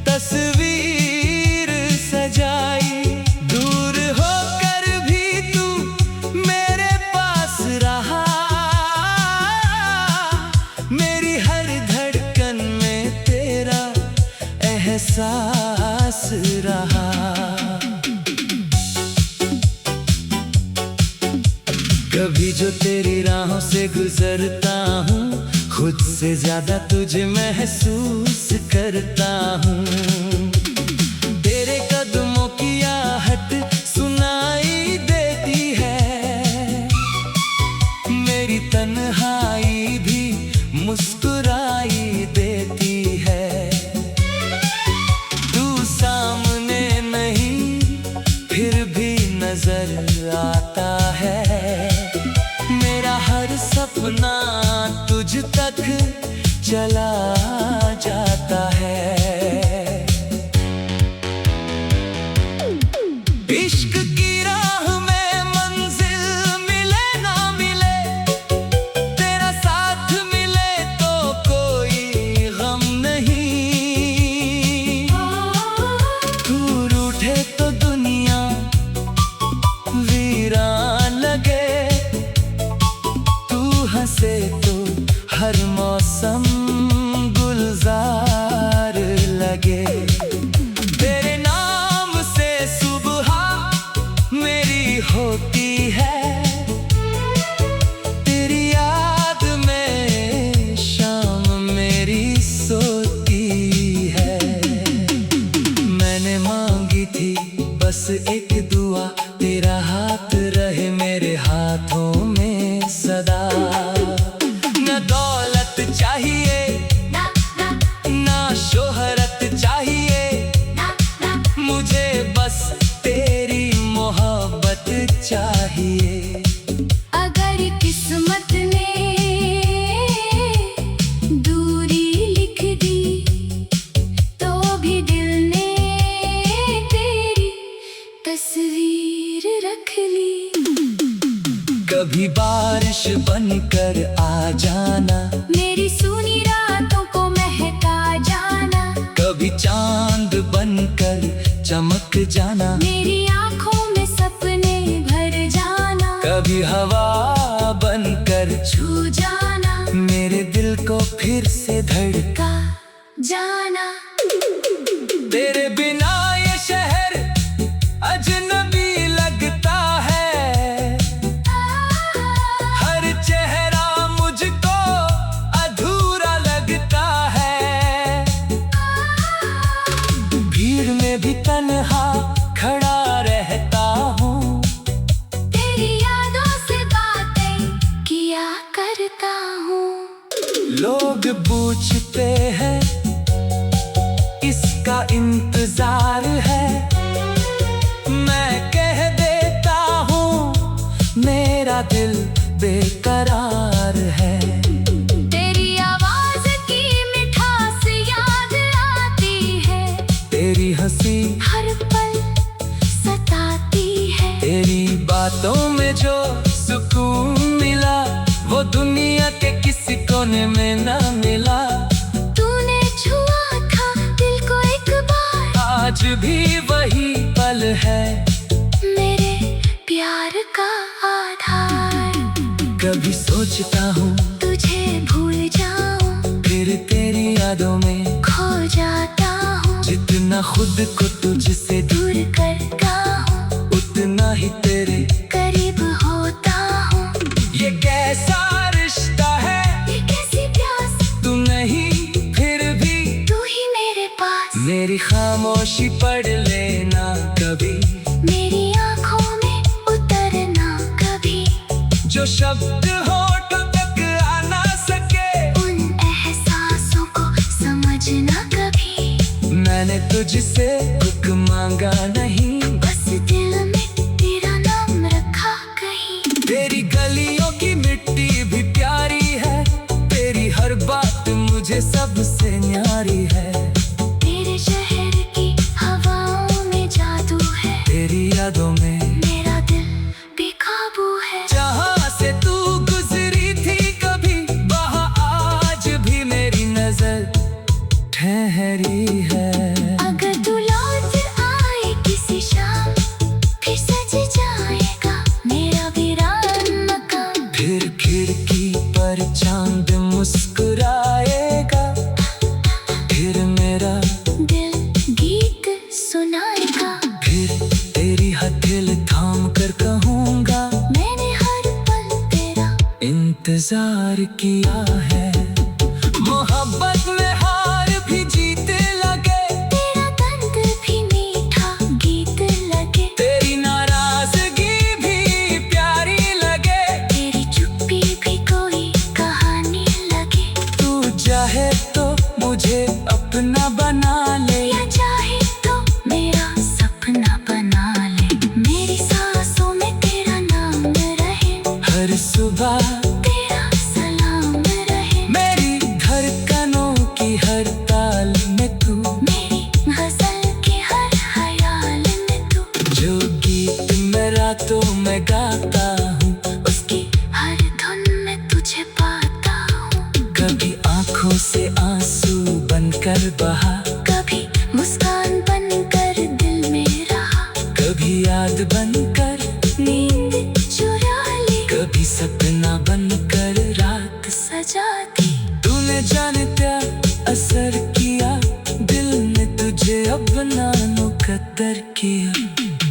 तस्वीर सजाई। दूर होकर भी तू मेरे पास रहा, मेरी हर धड़कन में तेरा एहसास रहा। कभी जो तेरी राहों से गुजरता हूँ, खुद से ज्यादा तुझे महसूस करता हूँ। तेरे कदमों की आहट सुनाई देती है, मेरी तन्हाई भी मुस्कुराई देती है। तू सामने नहीं फिर भी नजर आता है, मेरा हर सपना तुझ तक चला जाता है। इश्क की राह में मंजिल मिले ना मिले, तेरा साथ मिले तो कोई गम नहीं। तू रूठे तो दुनिया वीरान लगे, तू हंसे तो हर मौसम चमक जाना, मेरी आंखों में सपने भर जाना, कभी हवा बनकर छू जाना, मेरे दिल को फिर से धड़का जाना। तेरे बिना ये शहर अजनबी लगता है, हर चेहरा मुझको अधूरा लगता है। भीड़ में भी तन्हा खड़ा रहता हूँ, तेरी यादों से बातें किया करता हूँ। लोग पूछते हैं इसका इंतजार है, मैं कह देता हूँ मेरा दिल बेकरार है। तेरी आवाज की मिठास याद आती है, तेरी हंसी हर पल सताती है, तेरी बातों में जो सुकून मिला वो दुनिया के किसी कोने में ना मिला। तूने छुआ था दिल को एक बार, आज भी वही पल है मेरे प्यार का आधार। कभी सोचता हूँ तुझे भूल जाऊं, फिर तेरी यादों में खो जाता हूँ, जितना खुद को तुझसे दूर करता हूँ, उतना ही तेरे करीब होता हूँ। ये कैसा रिश्ता है, ये कैसी प्यास, तू नहीं फिर भी तू ही मेरे पास। मेरी खामोशी पढ़ लेना कभी, मेरी आंखों में उतरना कभी, जो शब्द होठों तक आ ना सके उन एहसासों को समझना कभी। मैंने तुझसे कुछ मांगा नहीं, बस दिल में तेरा नाम रखा कहीं। तेरी गलियों की मिट्टी भी प्यारी है, तेरी हर बात मुझे सबसे न्यारी है। तेरे शहर की हवाओं में जादू है, तेरी यादों में मेरा दिल बेकाबू है। जहाँ से तू गुजरी थी कभी, वहाँ आज भी मेरी नजर ठहरी है। अगर तू लौट आए किसी शाम, फिर सज जाएगा मेरा वीरान मकान। फिर खिड़की पर चांद मुस्कुराएगा, फिर मेरा दिल गीत सुनाएगा, फिर तेरी हथेली थाम कर कहूँगा मैंने हर पल तेरा इंतजार किया है। मोहब्बत में हार भी जीते लगे, तेरा दर्द भी मीठा गीत लगे, तेरी नाराजगी भी प्यारी लगे, तेरी चुप्पी भी कोई कहानी लगे। तू चाहे तो मुझे अपना बना ले, या चाहे तो मेरा सपना बना ले, मेरी सांसों में तेरा नाम रहे, हर सुबह तेरा सलाम रहे, मेरी धड़कनों की हर ताल में तू, मेरी गजल के हर ख्याल में तू, जो गीत मैं रातों में गाता हूँ उसकी हर धुन में तुझे पाता हूँ। कभी आंखों से आंसू बनकर बहा, कभी मुस्कान बनकर दिल में रहा, कभी याद बनकर नींद चुरा ली, कभी सपना बनकर रात सजाती। तूने जाने क्या असर किया, दिल ने तुझे अपना मुकद्दर किया।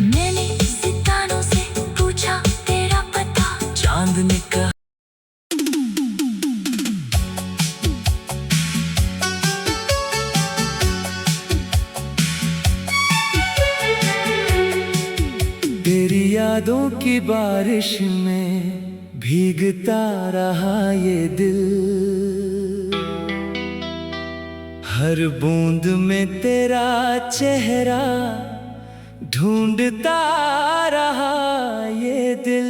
मैंने सितारों से पूछा तेरा पता, चांद ने कहा तेरी यादों की बारिश में भीगता रहा ये दिल, हर बूंद में तेरा चेहरा ढूंढता रहा ये दिल।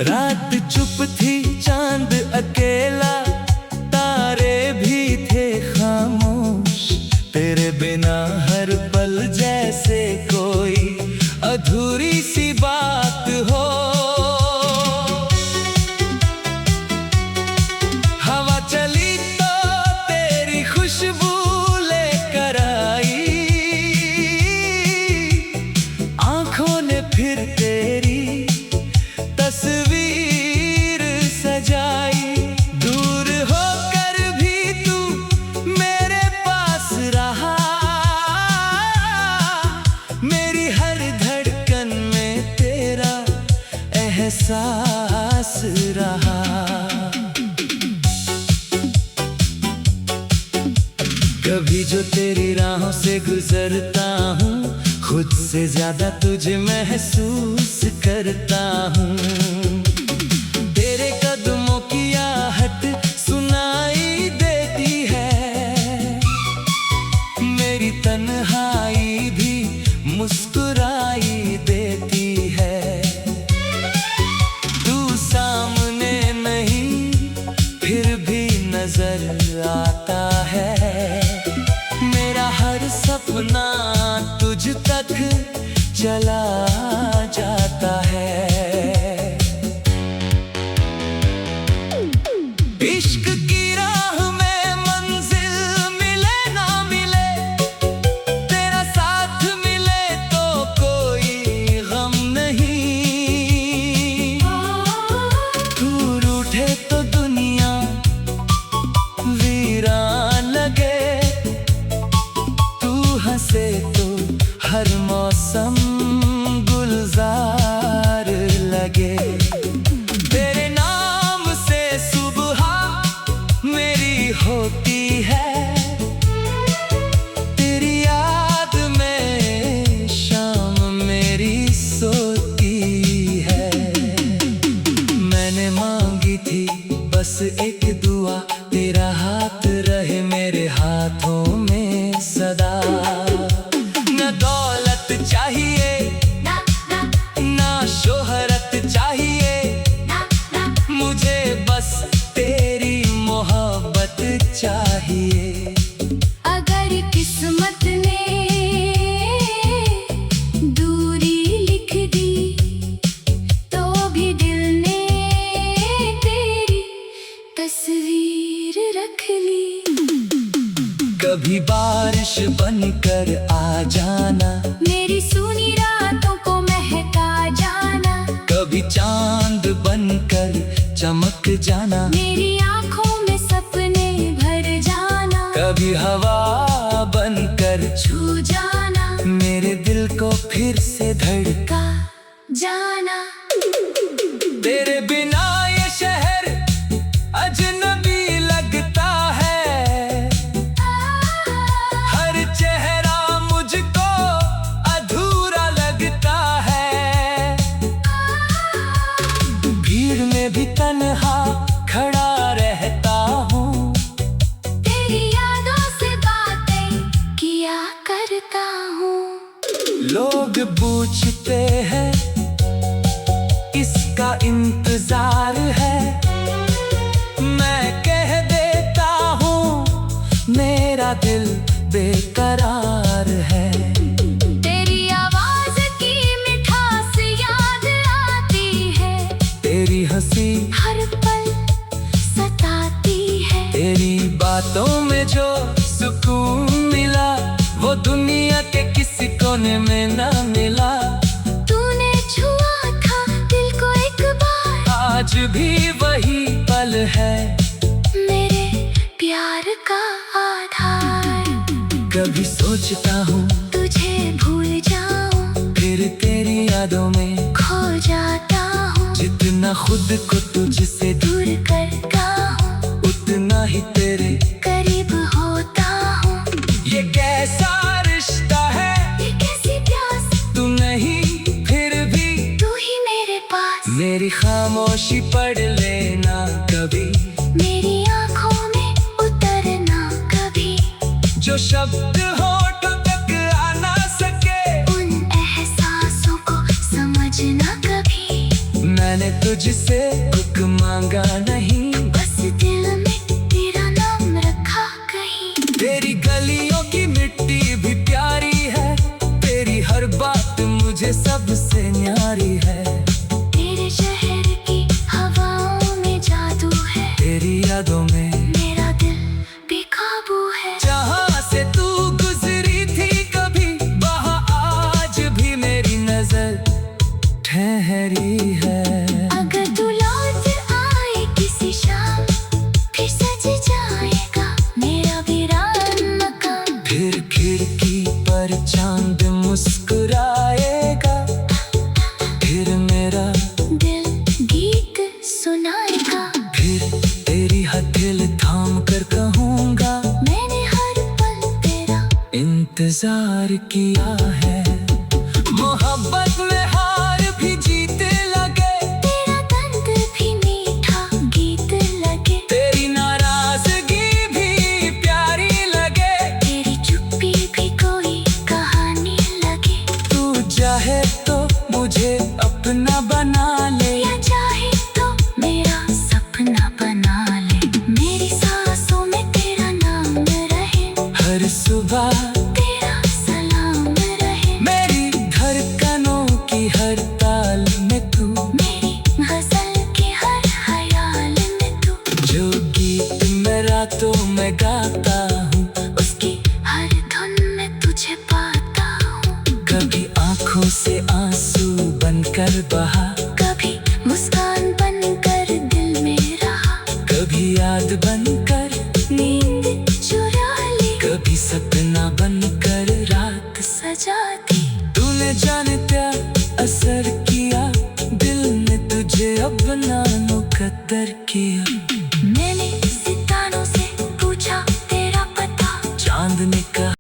रात चुप थी, चांद अकेला, तारे भी थे खामोश। तेरे बिना हर पल जैसे कोई अधूरी सी बात हो। हवा चली तो तेरी खुशबू लेकर आई, आंखों ने फिर तेरी तस्वीर सजाई। दूर होकर भी तू मेरे पास रहा, मेरी हर धड़कन में तेरा एहसास रहा। कभी जो तेरी राहों से गुजरता हूँ, खुद से ज्यादा तुझे महसूस करता हूँ। तेरे कदमों की आहट सुनाई देती है, मेरी तन्हाई भी मुस्कुराई देती है। तू सामने नहीं फिर भी नजर आता है, मेरा हर सपना तुझ तक चला जाता है। इश्क की राह में मंजिल मिले ना मिले, तेरा साथ मिले तो कोई गम नहीं। तू रूठे तो दुनिया वीरान लगे, तू हंसे तो हर मौसम गुलजार लगे। तेरे नाम से सुबह मेरी होती है, तेरी याद में शाम मेरी सोती है। मैंने मांगी थी बस एक दुआ, तेरा हाथ रहे मेरे हाथों में सदा। न दौलत चाहिए ना शोहरत चाहिए, मुझे बस तेरी मोहब्बत चाहिए। अगर किस्मत ने दूरी लिख दी, तो भी दिल ने तेरी तस्वीर रख ली। कभी बारिश बनकर आ जाना, मेरी सूनी रातों को महका जाना। कभी चांद बनकर चमक जाना, मेरी आंखों में सपने भर जाना। कभी हवा बनकर छू जाना, मेरे दिल को फिर से धड़का जाना। तेरे बिना ये शहर अजनबी लगता है, हर चेहरा मुझको अधूरा लगता है। भीड़ में भी तन्हा खड़ा रहता हूँ, तेरी यादों से बातें किया करता हूँ। लोग पूछते हैं इसका इंतजार है, मैं कह देता हूँ मेरा दिल बेकरार है। तेरी आवाज की मिठास याद आती है, तेरी हंसी हर पल सताती है। तेरी बातों में जो सुकून मिला, वो दुनिया के किसी कोने में ना मिला। तूने छुआ था दिल को एक बार, आज भी वही पल है मेरे प्यार का आधार। कभी सोचता हूँ तुझे भूल जाऊं, फिर तेरी यादों में खो जाता हूँ। जितना खुद को तुझसे दूर करता हूँ, उतना ही तेरे करीब होता हूँ। ये कैसा रिश्ता है, ये कैसी प्यास, तू नहीं फिर भी तू ही मेरे पास। मेरी खामोशी पढ़ लेना कभी, मेरी आंखों में उतरना कभी। जो शब्द होठों तक आ ना सके, उन एहसासों को समझना कभी। मैं मैंने तुझसे कुछ मांगा नहीं, बस दिल में तेरा नाम रखा कहीं। तेरी गलियों की मिट्टी भी प्यारी है, तेरी हर बात मुझे सबसे न्यारी है। तेरे शहर की हवाओं में जादू है, तेरी यादों में मेरा दिल बेकाबू है। जहाँ से तू गुजरी थी कभी, वहाँ आज भी मेरी नजर ठहरी है। अगर तू लौट आए किसी शाम, फिर सज जाएगा मेरा वीरान मकान। फिर खिड़की पर चांद मुस्कुराएगा, फिर मेरा दिल गीत सुनाएगा। फिर तेरी हथेली थाम कर कहूँगा, मैंने हर पल तेरा इंतजार किया है। मोहब्बत में हार भी जीते लगे, तेरा दर्द भी मीठा गीत लगे। तेरी नाराजगी भी प्यारी लगे, तेरी चुप्पी भी कोई कहानी लगे। तू चाहे तो मुझे अपना बना ले, या चाहे तो मेरा सपना बना ले। मेरी सांसों में तेरा नाम रहे, हर सुबह तेरा सलाम रहे। मेरी धड़कनों की हर ताल में तू, मेरी गजल के हर ख्याल में तू। जो गीत मैं रातों में गाता हूँ, उसकी हर धुन में तुझे पाता हूँ। कभी आंखों से आंसू बनकर बहा, कभी मुस्कान बनकर दिल में रहा। कभी याद बनकर नींद चुरा ली, कभी सपना बनकर रात सजा दी। तूने जाने क्या असर किया, दिल ने तुझे अपना मुकद्दर किया।